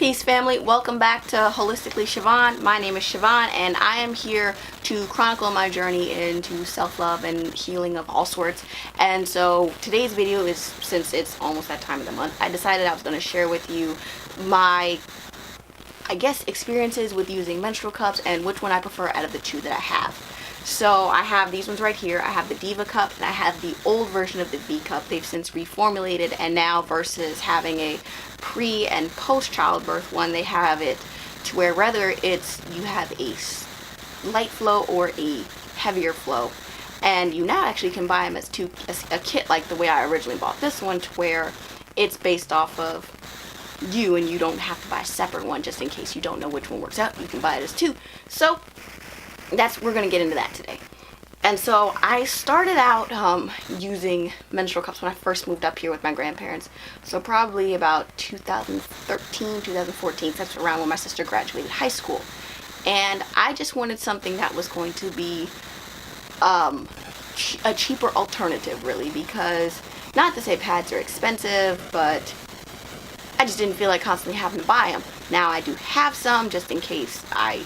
Peace family, welcome back to Holistically Shavonne. My name is Shavonne and I am here to chronicle my journey into self-love and healing of all sorts. And so today's video is, since it's almost that time of the month, I decided I was going to share with you my, experiences with using menstrual cups and which one I prefer out of the two that I have. So I have these ones right here. I have the Diva cup and I have the old version of the V cup. They've since reformulated, and now versus having a pre and post childbirth one, they have it to where whether it's you have a light flow or a heavier flow, and you now actually can buy them as a kit, like the way I originally bought this one, to where it's based off of you and you don't have to buy a separate one just in case you don't know which one works out. You can buy it as two. So we're going to get into that today. And so I started out using menstrual cups when I first moved up here with my grandparents. So probably about 2013, 2014, that's around when my sister graduated high school. And I just wanted something that was going to be a cheaper alternative, really, because not to say pads are expensive, but I just didn't feel like constantly having to buy them. Now I do have some just in case I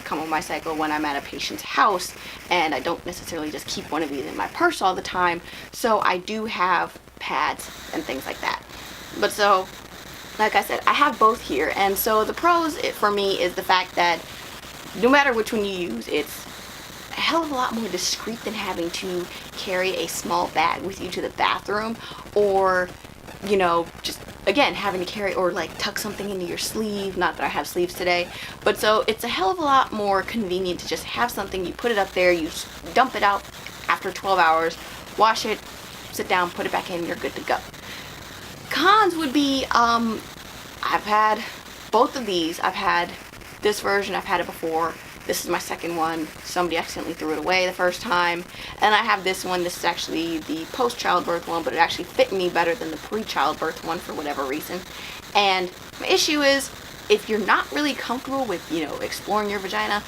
come on my cycle when I'm at a patient's house, and I don't necessarily just keep one of these in my purse all the time, so I do have pads and things like that. But so, like I said, I have both here, and so the pros for me is the fact that no matter which one you use, it's a hell of a lot more discreet than having to carry a small bag with you to the bathroom, or just again having to carry or like tuck something into your sleeve. Not that I have sleeves today, but so it's a hell of a lot more convenient to just have something. You put it up there, you dump it out after 12 hours, wash it, sit down, put it back in, you're good to go. Cons would be I've had both of these. I've had this version, I've had it before. This is my second one. Somebody accidentally threw it away the first time. And I have this one. This is actually the post-childbirth one, but it actually fit me better than the pre-childbirth one for whatever reason. And my issue is, if you're not really comfortable with, exploring your vagina,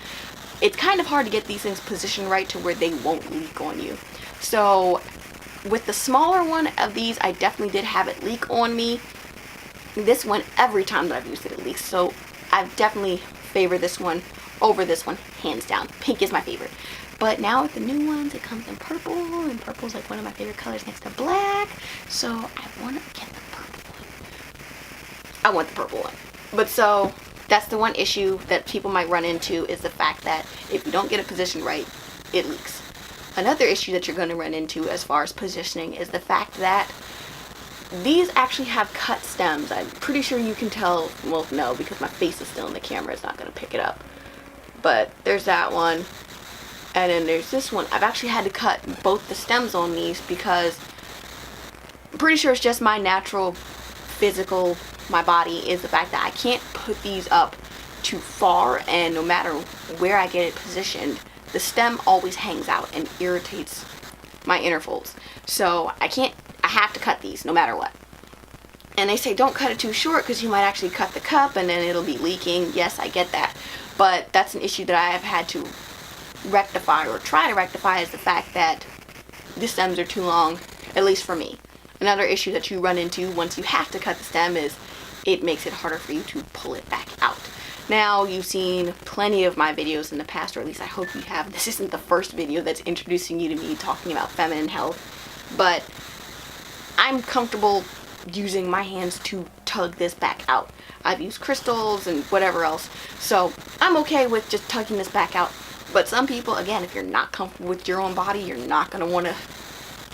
it's kind of hard to get these things positioned right to where they won't leak on you. So with the smaller one of these, I definitely did have it leak on me. This one, every time that I've used it, it leaks. So I've definitely favored this one over this one, hands down. Pink is my favorite. But now with the new ones, it comes in purple, and purple's like one of my favorite colors next to black. So I want to get the purple one. I want the purple one. But so that's the one issue that people might run into, is the fact that if you don't get it positioned right, it leaks. Another issue that you're going to run into as far as positioning is the fact that these actually have cut stems. I'm pretty sure you can tell. Well, no, because my face is still in the camera. It's not going to pick it up. But there's that one, and then there's this one. I've actually had to cut both the stems on these because I'm pretty sure it's just my natural physical, my body, is the fact that I can't put these up too far, and no matter where I get it positioned, the stem always hangs out and irritates my inner folds. So I have to cut these no matter what. And they say don't cut it too short because you might actually cut the cup and then it'll be leaking. Yes, I get that. But that's an issue that I have had to rectify, or try to rectify, is the fact that the stems are too long, at least for me. Another issue that you run into once you have to cut the stem is it makes it harder for you to pull it back out. Now, you've seen plenty of my videos in the past, or at least I hope you have. This isn't the first video that's introducing you to me talking about feminine health, but I'm comfortable using my hands to tug this back out. I've used crystals and whatever else, so I'm okay with just tugging this back out. But some people, again, if you're not comfortable with your own body, you're not going to want to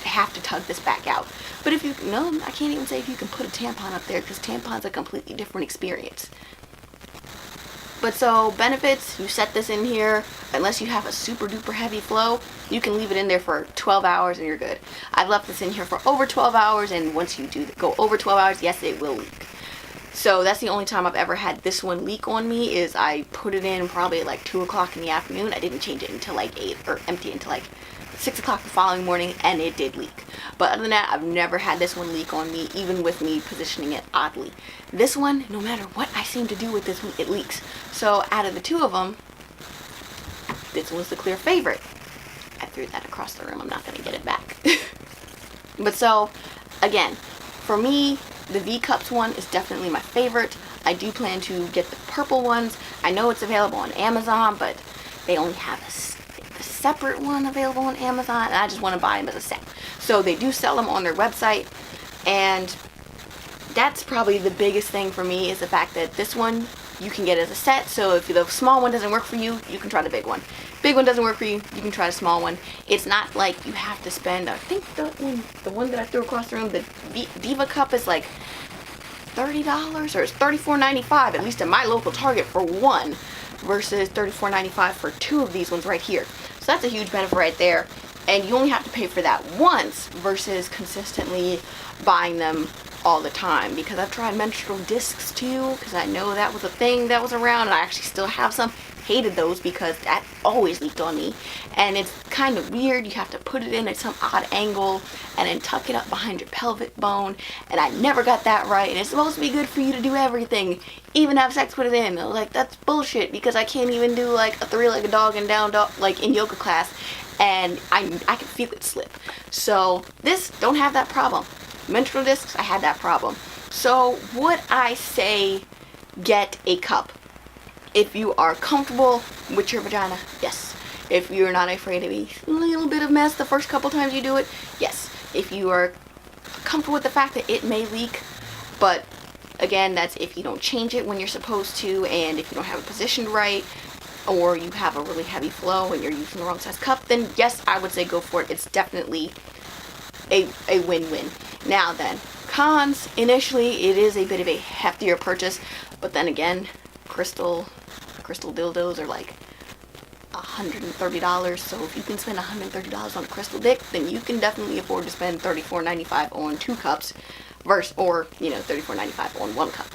have to tug this back out. But if you, no, I can't even say if you can put a tampon up there, because tampon's a completely different experience. But so, benefits, you set this in here, unless you have a super duper heavy flow, you can leave it in there for 12 hours and you're good. I've left this in here for over 12 hours, and once you do go over 12 hours, yes, it will leak. So that's the only time I've ever had this one leak on me, is I put it in probably at like 2 o'clock in the afternoon. I didn't change it until like 8, or empty it until like 6 o'clock the following morning, and it did leak. But other than that, I've never had this one leak on me, even with me positioning it oddly. This one, no matter what I seem to do with this one, it leaks. So out of the two of them, this one's the clear favorite. I threw that across the room. I'm not going to get it back. But so, again, for me, the V-Cups one is definitely my favorite. I do plan to get the purple ones. I know it's available on Amazon, but they only have a separate one available on Amazon, and I just want to buy them as a set. So they do sell them on their website, and that's probably the biggest thing for me, is the fact that this one you can get as a set. So if the small one doesn't work for you, you can try the big one. Big one doesn't work for you, you can try the small one. It's not like you have to spend, I think the one that I threw across the room, the Diva cup, is like $30, or it's $34.95, at least at my local Target, for one, versus $34.95 for two of these ones right here. So that's a huge benefit right there. And you only have to pay for that once versus consistently buying them all the time. Because I've tried menstrual discs too, because I know that was a thing that was around, and I actually still have some. Hated those because that always leaked on me, and it's kind of weird. You have to put it in at some odd angle and then tuck it up behind your pelvic bone, and I never got that right. And it's supposed to be good for you to do everything, even have sex with it in. Like, that's bullshit, because I can't even do like a three-legged dog and down dog like in yoga class, and I can feel it slip. So this don't have that problem. Menstrual discs, I had that problem. So would I say get a cup? If you are comfortable with your vagina, yes. If you're not afraid to be a little bit of mess the first couple times you do it, yes. If you are comfortable with the fact that it may leak, but again, that's if you don't change it when you're supposed to, and if you don't have it positioned right, or you have a really heavy flow and you're using the wrong size cup, then yes, I would say go for it. It's definitely a win-win. Now then, cons, initially it is a bit of a heftier purchase, but then again, crystal dildos are like $130, so if you can spend $130 on a crystal dick, then you can definitely afford to spend $34.95 on two cups or $34.95 on one cup.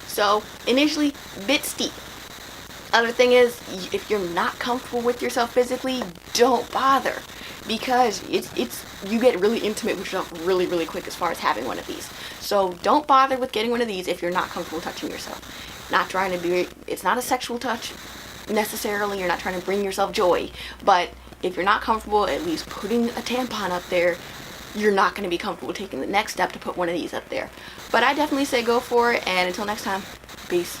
So initially, bit steep. Other thing is, if you're not comfortable with yourself physically, don't bother, because you get really intimate with yourself really quick as far as having one of these. So don't bother with getting one of these if you're not comfortable touching yourself. Not trying to be, it's not a sexual touch necessarily, you're not trying to bring yourself joy, but if you're not comfortable at least putting a tampon up there, you're not going to be comfortable taking the next step to put one of these up there. But I definitely say go for it, and until next time, peace.